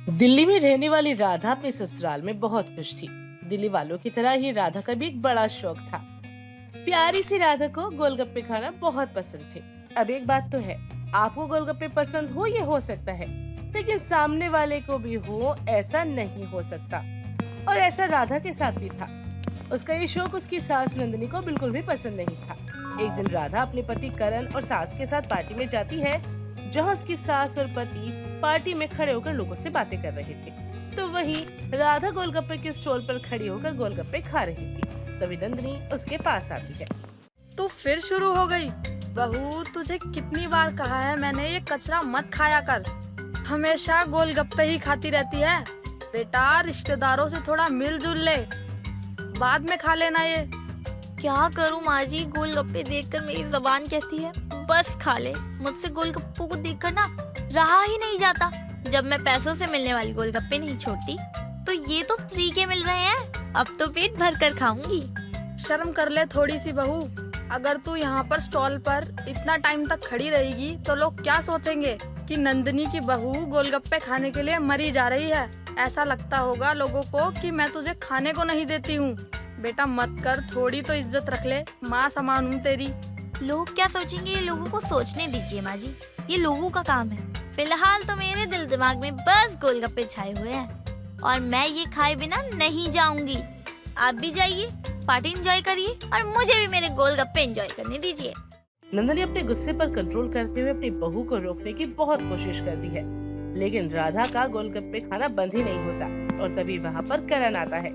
दिल्ली में रहने वाली राधा अपने ससुराल में बहुत खुश थी। दिल्ली वालों की तरह ही राधा का भी एक बड़ा शौक था। प्यारी सी राधा को गोलगप्पे खाना बहुत पसंद थे। अब एक बात तो है, आपको गोलगप्पे पसंद हो ये हो सकता है, लेकिन सामने वाले को भी हो ऐसा नहीं हो सकता। और ऐसा राधा के साथ भी था। उसका ये शौक उसकी सास नंदिनी को बिल्कुल भी पसंद नहीं था। एक दिन राधा अपने पति करण और सास के साथ पार्टी में जाती है, जहाँ उसकी सास और पति पार्टी में खड़े होकर लोगों से बातें कर रहे थे। तो वहीं राधा गोलगप्पे के स्टॉल पर खड़ी होकर गोलगप्पे खा रही थी। तभी नंदिनी उसके पास आती है। तू फिर शुरू हो गई। बहू, तुझे कितनी बार कहा है मैंने, ये कचरा मत खाया कर। हमेशा गोलगप्पे ही खाती रहती है। बेटा, रिश्तेदारों से थोड़ा मिलजुल ले, बाद में खा लेना ये। क्या करूं माँ जी, गोलगप्पे देखकर मेरी जबान कहती है बस खा ले। मुझसे गोलगप्पों को देखकर ना रहा ही नहीं जाता। जब मैं पैसों से मिलने वाली गोलगप्पे नहीं छोड़ती, तो ये तो फ्री के मिल रहे हैं। अब तो पेट भर कर खाऊंगी। शर्म कर ले थोड़ी सी बहू। अगर तू यहाँ पर स्टॉल पर इतना टाइम तक खड़ी रहेगी तो लोग क्या सोचेंगे कि नंदिनी की बहू गोलगप्पे खाने के लिए मरी जा रही है। ऐसा लगता होगा लोगों को कि मैं तुझे खाने को नहीं देती हूँ। बेटा मत कर, थोड़ी तो इज्जत रख ले। माँ समान हूँ तेरी। लोग क्या सोचेंगे, ये लोगों को सोचने दीजिए माँ जी, ये लोगों का काम है। फिलहाल तो मेरे दिल दिमाग में बस गोलगप्पे छाए हुए हैं और मैं ये खाए बिना नहीं जाऊंगी। आप भी जाइए, पार्टी एंजॉय करिए और मुझे भी मेरे गोलगप्पे एंजॉय करने दीजिए। नंदिनी अपने गुस्से पर कंट्रोल करते हुए अपनी बहू को रोकने की बहुत कोशिश करती है, लेकिन राधा का गोलगप्पे खाना बंद ही नहीं होता। और तभी वहाँ पर करण आता है।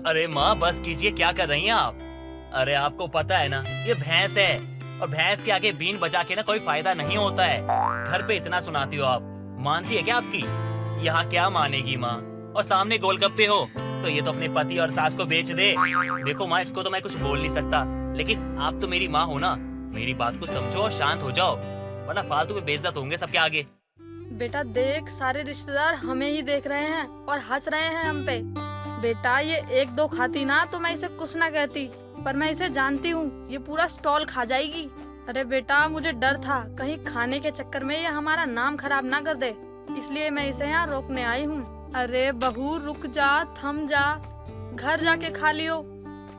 अरे माँ बस कीजिए, क्या कर रही हैं आप? अरे आपको पता है ना, ये भैंस है और भैंस के आगे बीन बजा के ना कोई फायदा नहीं होता है। घर पे इतना सुनाती हो आप, मानती है क्या आपकी? यहाँ क्या मानेगी माँ? और सामने गोलगप्पे हो तो ये तो अपने पति और सास को बेच दे। देखो माँ, इसको तो मैं कुछ बोल नहीं सकता, लेकिन आप तो मेरी माँ हो ना, मेरी बात को समझो और शांत हो जाओ, वरना फालतू में बेइज्जत होंगे सबके आगे। बेटा देख, सारे रिश्तेदार हमें ही देख रहे हैं और हंस रहे हैं हम पे। बेटा ये एक दो खाती ना तो मैं इसे कुछ ना कहती, पर मैं इसे जानती हूँ, ये पूरा स्टॉल खा जाएगी। अरे बेटा, मुझे डर था कहीं खाने के चक्कर में ये हमारा नाम खराब ना कर दे, इसलिए मैं इसे यहाँ रोकने आई हूँ। अरे बहू रुक जा, थम जा, घर जाके खा लियो।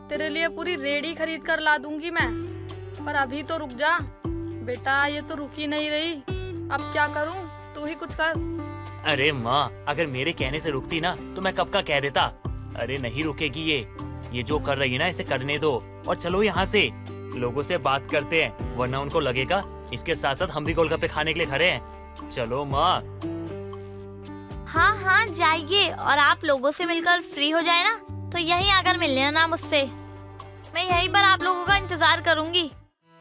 तेरे लिए पूरी रेडी खरीद कर ला दूंगी मैं, पर अभी तो रुक जा। बेटा ये तो रुक ही नहीं रही, अब क्या करूँ, तू ही कुछ कर। अरे माँ, अगर मेरे कहने से रुकती ना तो मैं कब का कह देता। अरे नहीं रुकेगी ये जो कर रही है ना इसे करने दो और चलो यहाँ से। लोगों से बात करते हैं, वरना उनको लगेगा इसके साथ साथ हम भी गोलगप्पे खाने के लिए खड़े हैं। चलो माँ। हाँ हाँ जाइए, और आप लोगों से मिलकर फ्री हो जाए ना तो यहीं आकर मिल लेना मुझसे। मैं यहीं पर आप लोगों का इंतजार करूंगी।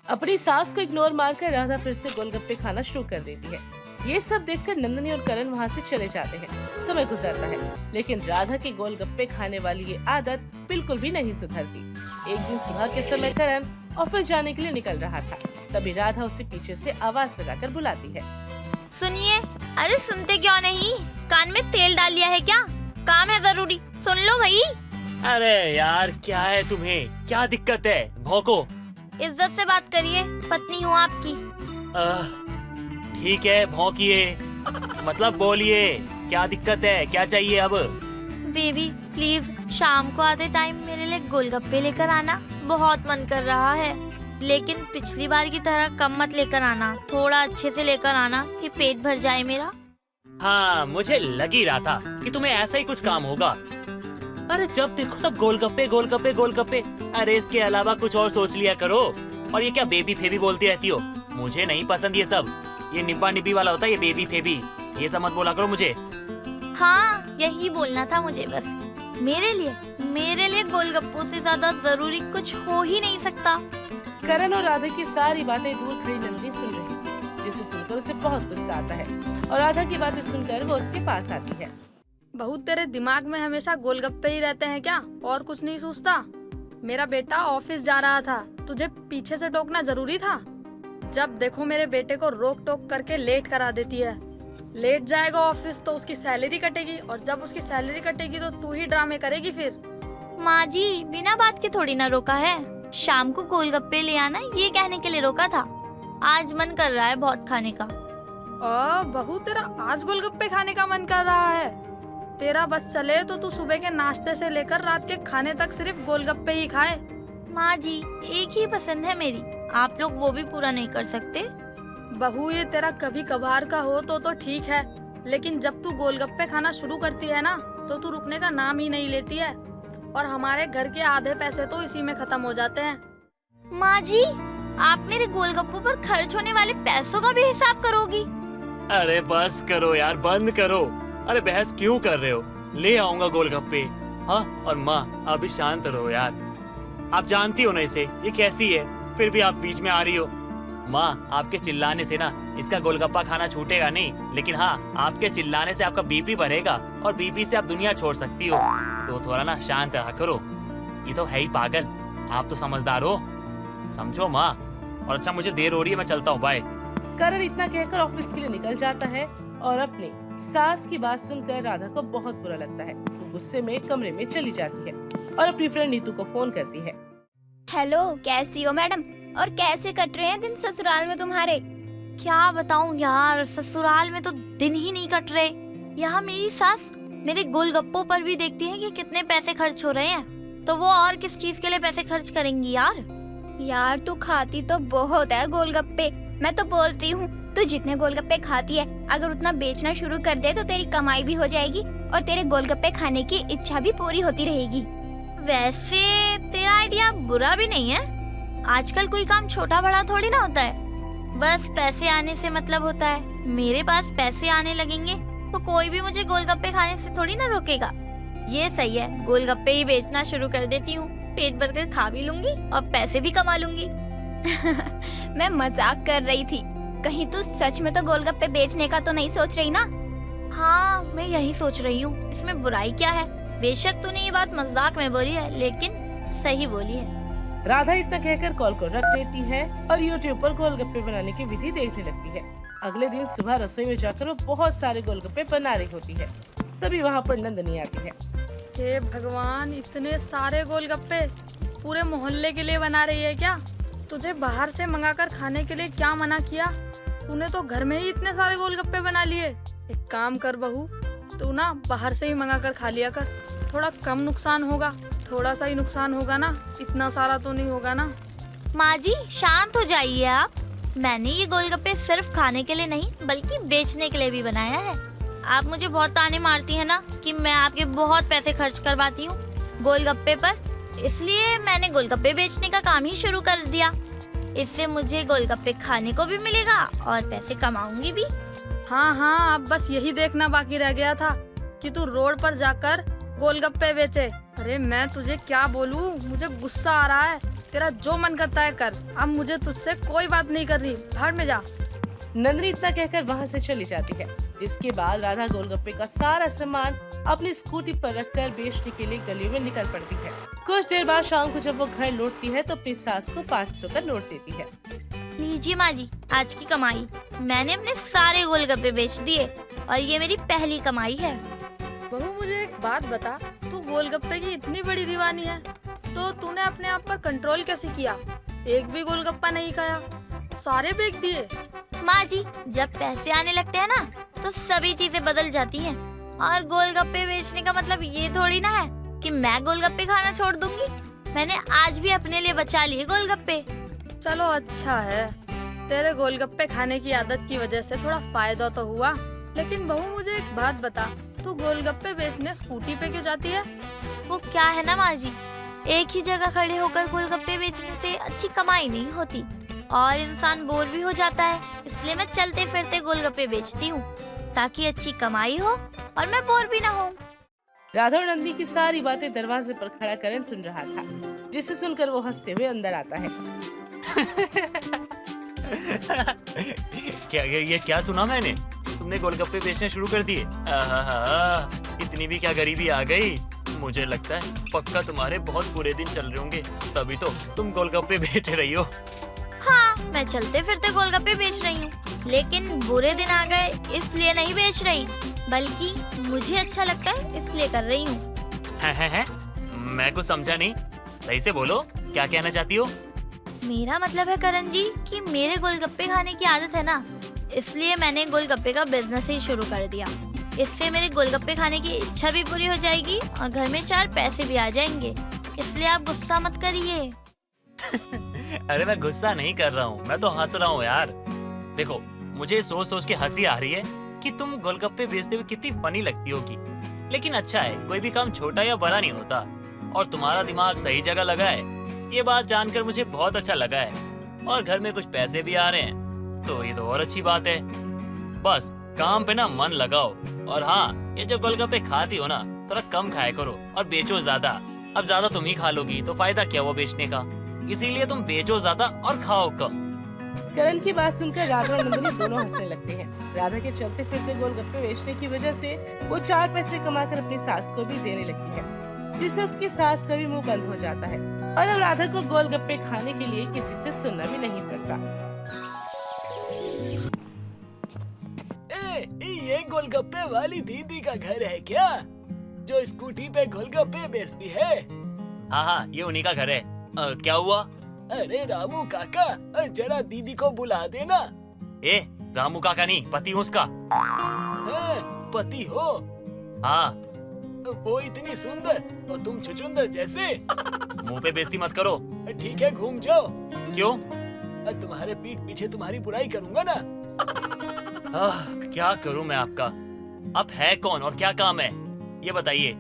अपनी सास को इग्नोर मारकर राधा फिर से गोलगप्पे खाना शुरू कर देती है। ये सब देखकर नंदिनी और करण वहाँ से चले जाते हैं। समय गुजरता है, लेकिन राधा की गोलगप्पे खाने वाली ये आदत बिल्कुल भी नहीं सुधरती। एक दिन सुबह के समय करण ऑफिस जाने के लिए निकल रहा था, तभी राधा उसे पीछे से आवाज लगाकर बुलाती है। सुनिए। अरे सुनते क्यों नहीं, कान में तेल डाल लिया है क्या? काम है जरूरी, सुन लो भाई। अरे यार क्या है तुम्हें, क्या दिक्कत है? भौंको। इज्जत से बात करिए, पत्नी हूँ आपकी। ठीक है भौंकिए, मतलब बोलिए, क्या दिक्कत है, क्या चाहिए अब? बेबी प्लीज शाम को आधे टाइम मेरे लिए गोलगप्पे लेकर आना, बहुत मन कर रहा है। लेकिन पिछली बार की तरह कम मत लेकर आना, थोड़ा अच्छे से लेकर आना कि पेट भर जाए मेरा। हाँ, मुझे लग ही रहा था कि तुम्हें ऐसा ही कुछ काम होगा। अरे जब देखो तब गोलगप्पे गोलगप्पे गोलगप्पे। अरे इसके अलावा कुछ और सोच लिया करो। और ये क्या बेबी फेबी बोलती रहती हो? मुझे नहीं पसंद ये सब। ये निब्बा निब्बी वाला होता है, ये बेबी फेबी, ये सब मत बोला करो मुझे। हाँ यही बोलना था मुझे बस। मेरे लिए गोलगप्पों से ज्यादा जरूरी कुछ हो ही नहीं सकता। करण और राधा की सारी बातें दूर खड़ी नंदिनी सुन रही थी, जिसे सुनकर उसे बहुत गुस्सा आता है और राधा की बातें सुनकर वो उसके पास आती है। बहू तेरे दिमाग में हमेशा गोलगप्पे ही रहते हैं क्या, और कुछ नहीं सोचता? मेरा बेटा ऑफिस जा रहा था, तुझे पीछे से टोकना जरूरी था? जब देखो मेरे बेटे को रोक टोक करके लेट करा देती है। लेट जाएगा ऑफिस तो उसकी सैलरी कटेगी, और जब उसकी सैलरी कटेगी तो तू ही ड्रामे करेगी फिर। माँ जी बिना बात के थोड़ी ना रोका है, शाम को गोलगप्पे ले आना ये कहने के लिए रोका था। आज मन कर रहा है बहुत खाने का। बहू तेरा आज गोलगप्पे खाने का मन कर रहा है। तेरा बस चले तो तू सुबह के नाश्ते से लेकर रात के खाने तक सिर्फ गोलगप्पे ही खाए। माँ जी, एक ही पसंद है मेरी, आप लोग वो भी पूरा नहीं कर सकते? बहू ये तेरा कभी कभार का हो तो ठीक है, लेकिन जब तू गोलगप्पे खाना शुरू करती है ना तो तू रुकने का नाम ही नहीं लेती है, और हमारे घर के आधे पैसे तो इसी में खत्म हो जाते हैं। माँ जी, आप मेरे गोलगप्पों पर खर्च होने वाले पैसों का भी हिसाब करोगी? अरे बस करो यार, बंद करो। अरे बहस क्यों कर रहे हो? ले आऊंगा गोलगप्पे। हाँ, और माँ आप भी शांत रहो यार। आप जानती हो ना इसे, ये कैसी है, फिर भी आप बीच में आ रही हो। माँ आपके चिल्लाने से ना इसका गोलगप्पा खाना छूटेगा नहीं, लेकिन हाँ आपके चिल्लाने से आपका बीपी बढ़ेगा और बीपी से आप दुनिया छोड़ सकती हो। तो थोड़ा ना शांत रहा करो। ये तो है ही पागल, आप तो समझदार हो, समझो माँ। और अच्छा मुझे देर हो रही है, मैं चलता हूँ, बाय। करण इतना कहकर ऑफिस के लिए निकल जाता है और अपने सास की बात सुनकर राधा को बहुत बुरा लगता है। वो गुस्से में कमरे में चली जाती है और अपनी फ्रेंड नीतू को फोन करती है। हेलो, कैसी हो मैडम? और कैसे कट रहे हैं दिन ससुराल में तुम्हारे? क्या बताऊं यार, ससुराल में तो दिन ही नहीं कट रहे। यहाँ मेरी सास मेरे गोलगप्पों पर भी देखती है कि कितने पैसे खर्च हो रहे हैं, तो वो और किस चीज के लिए पैसे खर्च करेंगी यार। यार तू खाती तो बहुत है गोलगप्पे। मैं तो बोलती हूँ तू जितने गोलगप्पे खाती है अगर उतना बेचना शुरू कर दे तो तेरी कमाई भी हो जाएगी और तेरे गोलगप्पे खाने की इच्छा भी पूरी होती रहेगी। वैसे तेरा आइडिया बुरा भी नहीं है। आजकल कोई काम छोटा बड़ा थोड़ी ना होता है, बस पैसे आने से मतलब होता है। मेरे पास पैसे आने लगेंगे तो कोई भी मुझे गोलगप्पे खाने से थोड़ी ना रोकेगा। ये सही है, गोलगप्पे ही बेचना शुरू कर देती हूँ, पेट भर कर खा भी लूंगी और पैसे भी कमा लूंगी। मैं मजाक कर रही थी, कहीं तू सच में तो गोलगप्पे बेचने का तो नहीं सोच रही ना? हाँ, मैं यही सोच रही हूँ, इसमें बुराई क्या है? बेशक तूने ये बात मजाक में बोली है, लेकिन सही बोली है। राधा इतना कहकर कॉल को रख देती है और यूट्यूब पर गोलगप्पे बनाने की विधि देखने लगती है। अगले दिन सुबह रसोई में जाकर वो बहुत सारे गोलगप्पे बना रही होती है। तभी वहाँ पर नंदनी आती है। हे भगवान, इतने सारे गोलगप्पे पूरे मोहल्ले के लिए बना रही है क्या? तुझे बाहर से मंगाकर खाने के लिए क्या मना किया? तूने तो घर में ही इतने सारे गोलगप्पे बना लिए। एक काम कर बहू, तू ना बाहर से ही मंगाकर खा लिया कर, थोड़ा कम नुकसान होगा। थोड़ा सा ही नुकसान होगा ना, इतना सारा तो नहीं होगा ना। माँ जी शांत हो जाइए आप। मैंने ये गोलगप्पे सिर्फ खाने के लिए नहीं बल्कि बेचने के लिए भी बनाया है। आप मुझे बहुत ताने मारती है ना कि मैं आपके बहुत पैसे खर्च करवाती हूँ गोलगप्पे पर, इसलिए मैंने गोलगप्पे बेचने का काम ही शुरू कर दिया। इससे मुझे गोलगप्पे खाने को भी मिलेगा और पैसे कमाऊंगी भी। हाँ हाँ, अब बस यही देखना बाकी रह गया था कि तू रोड पर जाकर गोलगप्पे बेचे। अरे मैं तुझे क्या बोलूं, मुझे गुस्सा आ रहा है। तेरा जो मन करता है कर, अब मुझे तुझसे कोई बात नहीं कर रही, भाड़ में जा। नंदनी इतना कहकर वहाँ से चली जाती है। जिसके बाद राधा गोलगप्पे का सारा सामान अपनी स्कूटी पर रखकर बेचने के लिए गलियों में निकल पड़ती है। कुछ देर बाद शाम को जब वो घर लौटती है तो अपनी सास को 500 का नोट देती है। लीजिए माँ जी, आज की कमाई। मैंने अपने सारे गोलगप्पे बेच दिए और ये मेरी पहली कमाई है। बहू मुझे एक बात बता, तू गोलगप्पे की इतनी बड़ी दीवानी है तो तूने अपने आप पर कंट्रोल कैसे किया? एक भी गोलगप्पा नहीं खाया, सारे बेच दिए। माँ जी, जब पैसे आने लगते हैं ना तो सभी चीजें बदल जाती हैं। और गोलगप्पे बेचने का मतलब ये थोड़ी ना है कि मैं गोलगप्पे खाना छोड़ दूंगी। मैंने आज भी अपने लिए बचा लिए गोलगप्पे। चलो अच्छा है, तेरे गोलगप्पे खाने की आदत की वजह से थोड़ा फायदा तो हुआ। लेकिन बहू मुझे एक बात बता, तू गोलगप्पे बेचने स्कूटी पे क्यों जाती है? वो क्या है ना माँ जी, एक ही जगह खड़े होकर गोलगप्पे बेचने से अच्छी कमाई नहीं होती और इंसान बोर भी हो जाता है। इसलिए मैं चलते फिरते गोलगप्पे बेचती हूँ ताकि अच्छी कमाई हो और मैं बोर भी ना हूँ। राधा और नंदनी की सारी बातें दरवाजे पर खड़ा करण सुन रहा था, जिसे सुनकर वो हंसते हुए अंदर आता है। क्या ये क्या सुना मैंने? तुमने गोलगप्पे बेचने शुरू कर दिए? इतनी भी क्या गरीबी आ गई? मुझे लगता है पक्का तुम्हारे बहुत बुरे दिन चल रहे होंगे, तभी तो तुम गोलगप्पे बेच रही हो। हाँ, मैं चलते फिरते गोलगप्पे बेच रही हूँ, लेकिन बुरे दिन आ गए इसलिए नहीं बेच रही, बल्कि मुझे अच्छा लगता है इसलिए कर रही हूँ। है? मैं कुछ समझा नहीं, सही से बोलो, क्या कहना चाहती हो? मेरा मतलब है करण जी कि मेरे गोलगप्पे खाने की आदत है ना, इसलिए मैंने गोलगप्पे का बिजनेस ही शुरू कर दिया। इससे मेरे गोलगप्पे खाने की इच्छा भी पूरी हो जाएगी और घर में 4 पैसे भी आ जाएंगे। इसलिए आप गुस्सा मत करिए। अरे मैं गुस्सा नहीं कर रहा हूँ, मैं तो हंस रहा हूँ यार। देखो, मुझे सोच सोच के हंसी आ रही है कि तुम गोलगप्पे बेचते हुए कितनी फनी लगती होगी। लेकिन अच्छा है, कोई भी काम छोटा या बड़ा नहीं होता और तुम्हारा दिमाग सही जगह लगा है। ये बात जानकर मुझे बहुत अच्छा लगा है और घर में कुछ पैसे भी आ रहे हैं, तो ये तो और अच्छी बात है। बस काम पे ना मन लगाओ। और हाँ, ये जो गोलगप्पे खाती हो ना, थोड़ा कम खाया करो और बेचो ज्यादा। अब ज्यादा तुम ही खा लोगी तो फायदा क्या वो बेचने का, इसीलिए तुम बेचो ज्यादा और खाओ कम। करण की बात सुनकर राधा और नंदिनी दोनों हंसने लगते हैं। राधा के चलते फिरते गोलगप्पे बेचने की वजह से वो 4 पैसे कमाकर अपनी सास को भी देने लगती है, जिससे उसकी सास का भी मुंह बंद हो जाता है और अब राधा को गोलगप्पे खाने के लिए किसी से सुनना भी नहीं पड़ता। ये गोलगप्पे वाली दीदी का घर है क्या, जो स्कूटी पे गोलगप्पे बेचती है? हाँ हाँ, ये उन्हीं का घर है। क्या हुआ? अरे रामू काका, जरा दीदी को बुला देना। ए, रामू काका नहीं, पति हूँ उसका। पति हो? हाँ। वो इतनी सुंदर और तुम छुछुंदर जैसे। मुंह पे बेइज्जती मत करो। ठीक है, घूम जाओ। क्यों? तुम्हारे पीठ पीछे तुम्हारी बुराई करूंगा ना। क्या करूं मैं आपका? अब है कौन और क्या काम है, ये बताइए।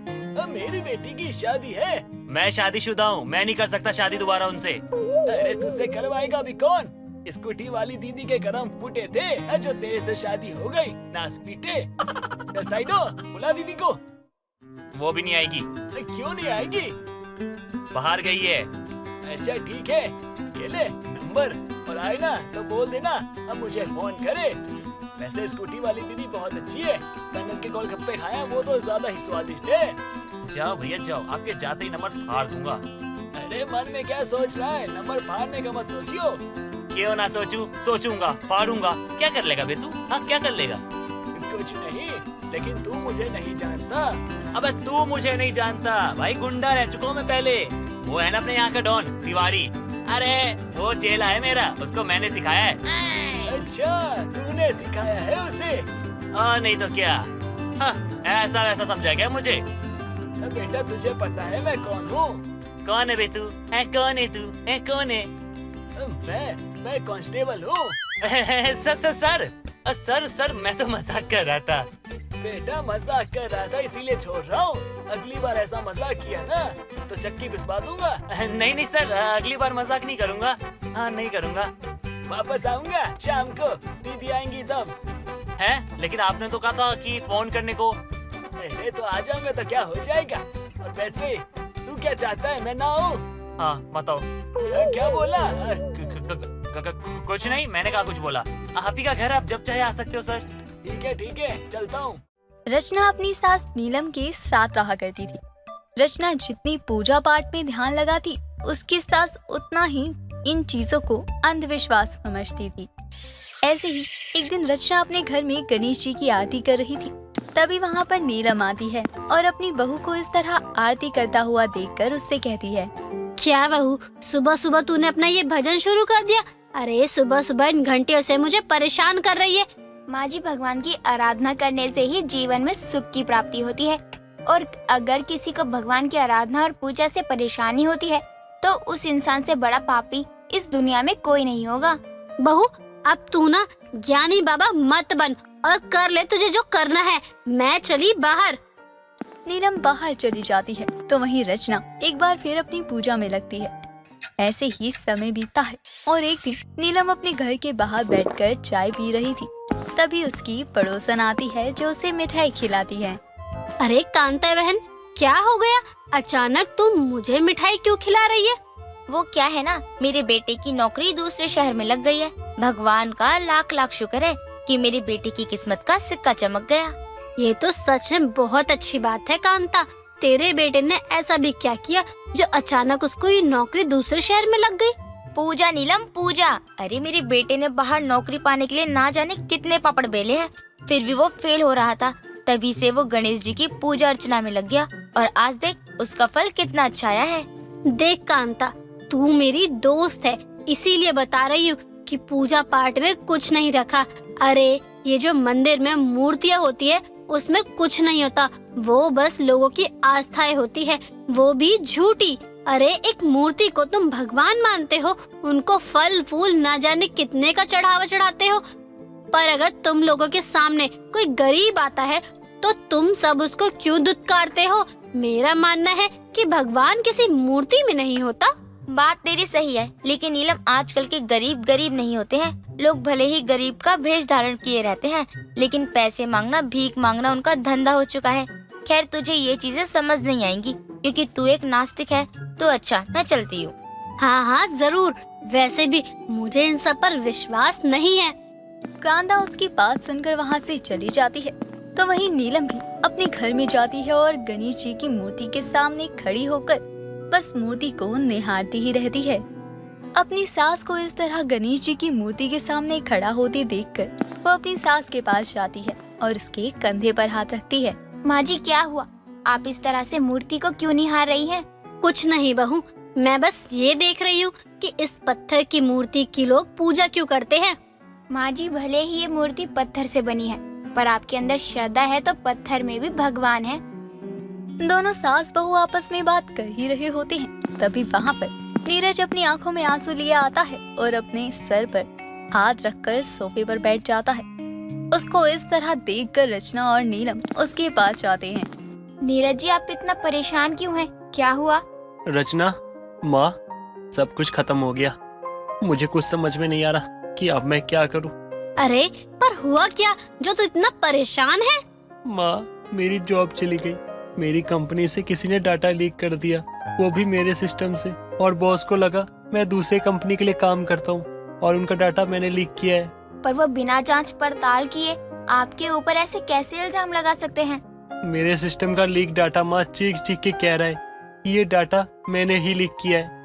मेरी बेटी की शादी है। मैं शादीशुदा हूँ, मैं नहीं कर सकता शादी दोबारा उनसे। अरे तुझसे करवाएगा भी कौन? स्कूटी वाली दीदी के करम फूटे थे जो तेरे से शादी हो गई। नास पीटे। साइडो, बुला दीदी को। वो भी नहीं आएगी। क्यों नहीं आएगी? बाहर गई है। अच्छा ठीक है, ये ले नंबर, और आए ना तो बोल देना अब मुझे फोन करे। वैसे स्कूटी वाली दीदी बहुत अच्छी है, मैंने उनके गोलगप्पे खाया, वो तो ज्यादा ही स्वादिष्ट है। जाओ भैया जाओ, आपके जाते ही नंबर फाड़ दूंगा। अरे मन में क्या सोच रहा है, नंबर फाड़ने का मत सोचियो। क्यों ना सोचूं, सोचूंगा, फाड़ूंगा। क्या कर लेगा बे तू? हाँ, क्या कर लेगा? कुछ नहीं, लेकिन तू मुझे नहीं जानता। अबे तू मुझे नहीं जानता भाई, गुंडा रह चुका हूँ मैं पहले। वो है ना अपने यहाँ का डॉन तिवारी। अरे वो चेला है मेरा, उसको मैंने सिखाया है। अच्छा, तूने सिखाया है उसे? नहीं तो क्या। हाँ, ऐसा वैसा समझा क्या मुझे? बेटा तुझे पता है मैं कौन हूँ? कौन है बे तू? है कौन है तू? है कौन है? मैं कांस्टेबल हूँ। सर मैं तो मजाक कर रहा था। बेटा मजाक कर रहा था इसीलिए छोड़ रहा हूँ। अगली बार ऐसा मजाक किया ना तो चक्की पिसवा दूंगा। नहीं सर, अगली बार मजाक नहीं करूँगा। हाँ, नहीं करूँगा। वापस आऊंगा शाम को, दीदी आएंगी तब। है, लेकिन आपने तो कहा था कि फोन करने को। अरे तो आ जाऊंगा तो क्या हो जाएगा। और वैसे तू क्या चाहता है, मैं ना आऊं? हाँ बताओ। क्या बोला? कुछ नहीं, मैंने कहा कुछ बोला। आप ही का घर, आप जब चाहे आ सकते हो सर। ठीक है, चलता हूँ। रचना अपनी सास नीलम के साथ रहा करती थी। रचना जितनी पूजा पाठ में ध्यान लगाती, उसकी सास उतना ही इन चीजों को अंधविश्वास समझती थी। ऐसे ही एक दिन रचना अपने घर में गणेश जी की आरती कर रही थी। तभी वहाँ पर नीलम आती है और अपनी बहू को इस तरह आरती करता हुआ देखकर उससे कहती है, क्या बहू, सुबह सुबह तूने अपना ये भजन शुरू कर दिया? अरे सुबह सुबह इन घंटियों से मुझे परेशान कर रही है। माँ जी, भगवान की आराधना करने से ही जीवन में सुख की प्राप्ति होती है, और अगर किसी को भगवान की आराधना और पूजा से परेशानी होती है तो उस इंसान से बड़ा पापी इस दुनिया में कोई नहीं होगा। बहू, अब तू ना ज्ञानी बाबा मत बन और कर ले तुझे जो करना है। मैं चली बाहर। नीलम बाहर चली जाती है तो वहीं रचना एक बार फिर अपनी पूजा में लगती है। ऐसे ही समय बीतता है और एक दिन नीलम अपने घर के बाहर बैठकर चाय पी रही थी। तभी उसकी पड़ोसन आती है जो उसे मिठाई खिलाती है। अरे कांता बहन, क्या हो गया? अचानक तुम मुझे मिठाई क्यों खिला रही है? वो क्या है ना, मेरे बेटे की नौकरी दूसरे शहर में लग गई है। भगवान का लाख लाख शुक्र है कि मेरे बेटे की किस्मत का सिक्का चमक गया। ये तो सच में बहुत अच्छी बात है कांता। तेरे बेटे ने ऐसा भी क्या किया जो अचानक उसको ये नौकरी दूसरे शहर में लग गई? पूजा नीलम, पूजा। अरे मेरे बेटे ने बाहर नौकरी पाने के लिए ना जाने कितने पापड़ बेले हैं, फिर भी वो फेल हो रहा था। तभी से वो गणेश जी की पूजा अर्चना में लग गया और आज देख उसका फल कितना अच्छा आया है। देख कांता, तू मेरी दोस्त है, इसीलिए बता रही हूँ कि पूजा पाठ में कुछ नहीं रखा। अरे ये जो मंदिर में मूर्तियाँ होती है उसमें कुछ नहीं होता, वो बस लोगों की आस्थाएं होती है, वो भी झूठी। अरे एक मूर्ति को तुम भगवान मानते हो, उनको फल फूल ना जाने कितने का चढ़ावा चढ़ाते हो, पर अगर तुम लोगों के सामने कोई गरीब आता है तो तुम सब उसको क्यों दुत्कारते हो? मेरा मानना है कि भगवान किसी मूर्ति में नहीं होता। बात तेरी सही है, लेकिन नीलम आजकल के गरीब गरीब नहीं होते हैं। लोग भले ही गरीब का भेष धारण किए रहते हैं, लेकिन पैसे मांगना, भीख मांगना उनका धंधा हो चुका है। खैर तुझे ये चीजें समझ नहीं आएंगी क्योंकि तू एक नास्तिक है। तो अच्छा, मैं चलती हूँ। हाँ हाँ जरूर, वैसे भी मुझे इन सब पर विश्वास नहीं है। कांता उसकी बात सुनकर वहाँ से चली जाती है तो वहीं नीलम भी अपने घर में जाती है और गणेश जी की मूर्ति के सामने खड़ी होकर बस मूर्ति को निहारती ही रहती है। अपनी सास को इस तरह गणेश जी की मूर्ति के सामने खड़ा होते देखकर वो अपनी सास के पास जाती है और उसके कंधे पर हाथ रखती है। माँ जी क्या हुआ? आप इस तरह से मूर्ति को क्यों निहार रही हैं? कुछ नहीं बहू, मैं बस ये देख रही हूँ कि इस पत्थर की मूर्ति की लोग पूजा क्यों करते हैं। माँ जी भले ही ये मूर्ति पत्थर से बनी है, पर आपके अंदर श्रद्धा है तो पत्थर में भी भगवान है। दोनों सास बहू आपस में बात कर ही रहे होते हैं, तभी वहाँ पर नीरज अपनी आंखों में आंसू लिए आता है और अपने सर पर हाथ रखकर सोफे पर बैठ जाता है। उसको इस तरह देखकर रचना और नीलम उसके पास जाते हैं। नीरज जी आप इतना परेशान क्यों हैं? क्या हुआ? रचना, माँ, सब कुछ खत्म हो गया। मुझे कुछ समझ में नहीं आ रहा कि अब मैं क्या करूँ। अरे पर हुआ क्या जो तू इतना परेशान है? माँ, मेरी जॉब चली गई। मेरी कंपनी से किसी ने डाटा लीक कर दिया, वो भी मेरे सिस्टम से, और बॉस को लगा मैं दूसरे कंपनी के लिए काम करता हूँ और उनका डाटा मैंने लीक किया है। पर वो बिना जांच पड़ताल किए आपके ऊपर ऐसे कैसे इल्जाम लगा सकते हैं? मेरे सिस्टम का लीक डाटा माँ चीख चीख के कह रहा है कि ये डाटा मैंने ही लीक किया है।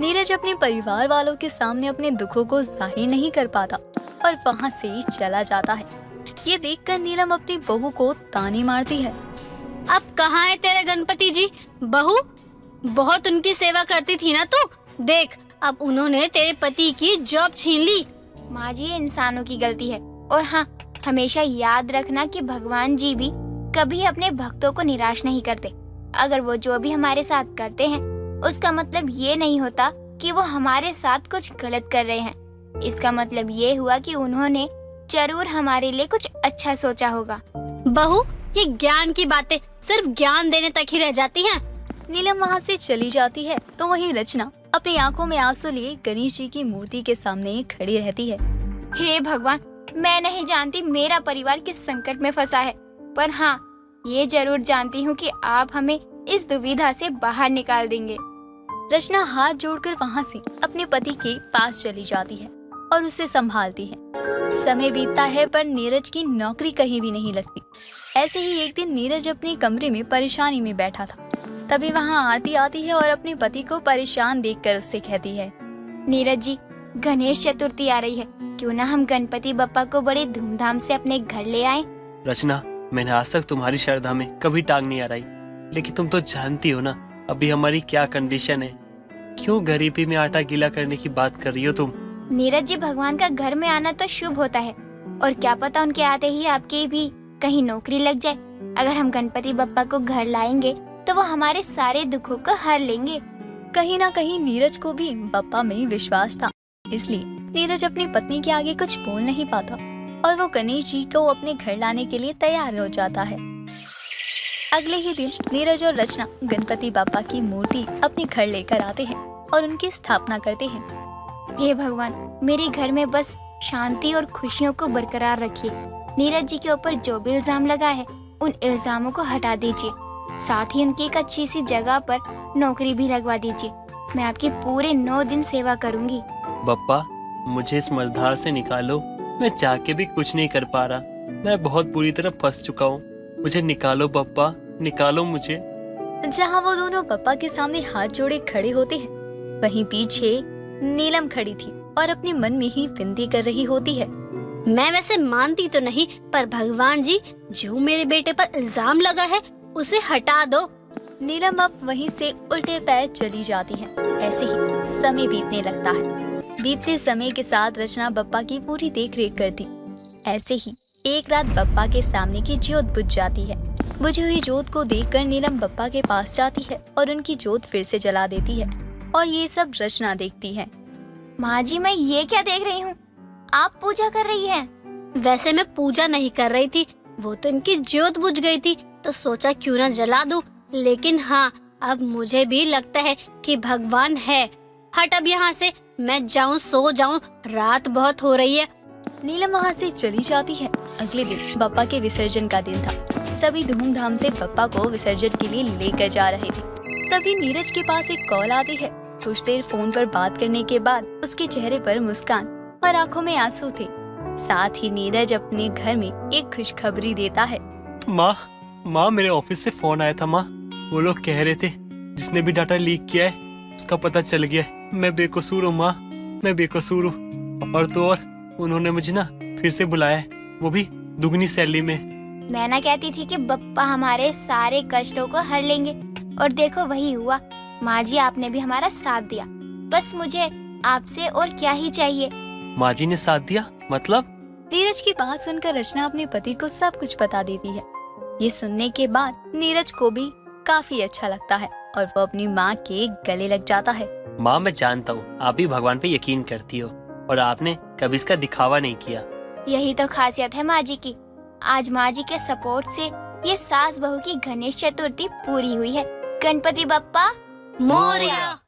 नीरज अपने परिवार वालों के सामने अपने दुखों को जाहिर नहीं कर पाता और वहाँ से चला जाता है। ये देखकर नीलम अपनी बहू को ताने मारती है। अब कहाँ है तेरे गणपति जी? बहू, बहुत उनकी सेवा करती थी ना तू, देख अब उन्होंने तेरे पति की जॉब छीन ली। माँ जी ये इंसानों की गलती है, और हाँ हमेशा याद रखना कि भगवान जी भी कभी अपने भक्तों को निराश नहीं करते। अगर वो जो भी हमारे साथ करते हैं उसका मतलब ये नहीं होता कि वो हमारे साथ कुछ गलत कर रहे हैं। इसका मतलब ये हुआ कि उन्होंने जरूर हमारे लिए कुछ अच्छा सोचा होगा। बहू, ये ज्ञान की बातें सिर्फ ज्ञान देने तक ही रह जाती हैं। नीलम वहाँ से चली जाती है तो वहीं रचना अपनी आंखों में आंसू लिए गणेश जी की मूर्ति के सामने खड़ी रहती है। हे भगवान, मैं नहीं जानती मेरा परिवार किस संकट में फंसा है, पर हाँ ये जरूर जानती हूँ कि आप हमें इस दुविधा से बाहर निकाल देंगे। रचना हाथ जोड़कर वहाँ से अपने पति के पास चली जाती है और उसे संभालती है। समय बीतता है पर नीरज की नौकरी कहीं भी नहीं लगती। ऐसे ही एक दिन नीरज अपने कमरे में परेशानी में बैठा था, तभी वहाँ आरती आती है और अपने पति को परेशान देखकर उससे कहती है, नीरज जी गणेश चतुर्थी आ रही है, क्यों ना हम गणपति बप्पा को बड़े धूमधाम से अपने घर ले आए। रचना, मैंने आज तक तुम्हारी श्रद्धा में कभी टांग नहीं अड़ाई, लेकिन तुम तो जानती हो ना अभी हमारी क्या कंडीशन है। क्यों गरीबी में आटा गीला करने की बात कर रही हो तुम? नीरज जी भगवान का घर में आना तो शुभ होता है, और क्या पता उनके आते ही आपकी भी कहीं नौकरी लग जाए। अगर हम गणपति बप्पा को घर लाएंगे तो वो हमारे सारे दुखों को हर लेंगे। कहीं ना कहीं नीरज को भी बप्पा में विश्वास था, इसलिए नीरज अपनी पत्नी के आगे कुछ बोल नहीं पाता और वो गणेश जी को अपने घर लाने के लिए तैयार हो जाता है। अगले ही दिन नीरज और रचना गणपति बप्पा की मूर्ति अपने घर लेकर आते हैं और उनकी स्थापना करते हैं। हे भगवान, मेरे घर में बस शांति और खुशियों को बरकरार रखिए। नीरज जी के ऊपर जो भी इल्जाम लगा है उन इल्जामों को हटा दीजिए, साथ ही उनकी एक अच्छी सी जगह पर नौकरी भी लगवा दीजिए। मैं आपकी पूरे 9 दिन सेवा करूंगी। बप्पा, मुझे इस मझधार से निकालो, मैं चाह के भी कुछ नहीं कर पा रहा। मैं बहुत बुरी तरह फंस चुका हूँ, मुझे निकालो बप्पा, निकालो मुझे। जहाँ वो दोनों बप्पा के सामने हाथ जोड़े खड़े होते हैं, वहीं पीछे नीलम खड़ी थी और अपने मन में ही विनती कर रही होती है। मैं वैसे मानती तो नहीं, पर भगवान जी जो मेरे बेटे पर इल्जाम लगा है उसे हटा दो। नीलम अब वहीं से उल्टे पैर चली जाती है। ऐसे ही समय बीतने लगता है। बीतते समय के साथ रचना बप्पा की पूरी देख रेख करती। ऐसे ही एक रात बप्पा के सामने की ज्योत बुझ जाती है। बुझी हुई ज्योत को देखकर नीलम बप्पा के पास जाती है और उनकी ज्योत फिर से जला देती है और ये सब रचना देखती है। माँ जी, मैं ये क्या देख रही हूँ? आप पूजा कर रही हैं। वैसे मैं पूजा नहीं कर रही थी, वो तो इनकी ज्योत बुझ गई थी तो सोचा क्यों ना जला दूं। लेकिन हाँ, अब मुझे भी लगता है कि भगवान है। हट अब यहाँ से, मैं जाऊँ सो जाऊँ, रात बहुत हो रही है। नीलम वहाँ से चली जाती है। अगले दिन बप्पा के विसर्जन का दिन था। सभी धूमधाम से बप्पा को विसर्जन के लिए लेकर जा रहे थे। तभी नीरज के पास एक कॉल आती है। कुछ देर फोन पर बात करने के बाद उसके चेहरे पर मुस्कान और आंखों में आंसू थे। साथ ही नीरज अपने घर में एक खुशखबरी देता है। माँ मेरे ऑफिस से फोन आया था माँ। वो लोग कह रहे थे जिसने भी डाटा लीक किया है उसका पता चल गया है। मैं बेकसूर हूँ माँ, मैं बेकसूर हूँ। और तो और उन्होंने मुझे ना फिर से बुलाया है, वो भी दुगनी सैलरी में। मैं ना कहती थी कि बप्पा हमारे सारे कष्टों को हर लेंगे, और देखो वही हुआ। माँ जी, आपने भी हमारा साथ दिया। बस मुझे आपसे और क्या ही चाहिए। माँ जी ने साथ दिया मतलब? नीरज की बात सुनकर रचना अपने पति को सब कुछ बता देती है। ये सुनने के बाद नीरज को भी काफी अच्छा लगता है और वो अपनी माँ के गले लग जाता है। माँ, मैं जानता हूँ आप भी भगवान पे यकीन करती हो और आपने कभी इसका दिखावा नहीं किया। यही तो खासियत है माँ जी की। आज माँ जी के सपोर्ट से ये सास बहू की गणेश चतुर्थी पूरी हुई है। गणपति बप्पा मोरया।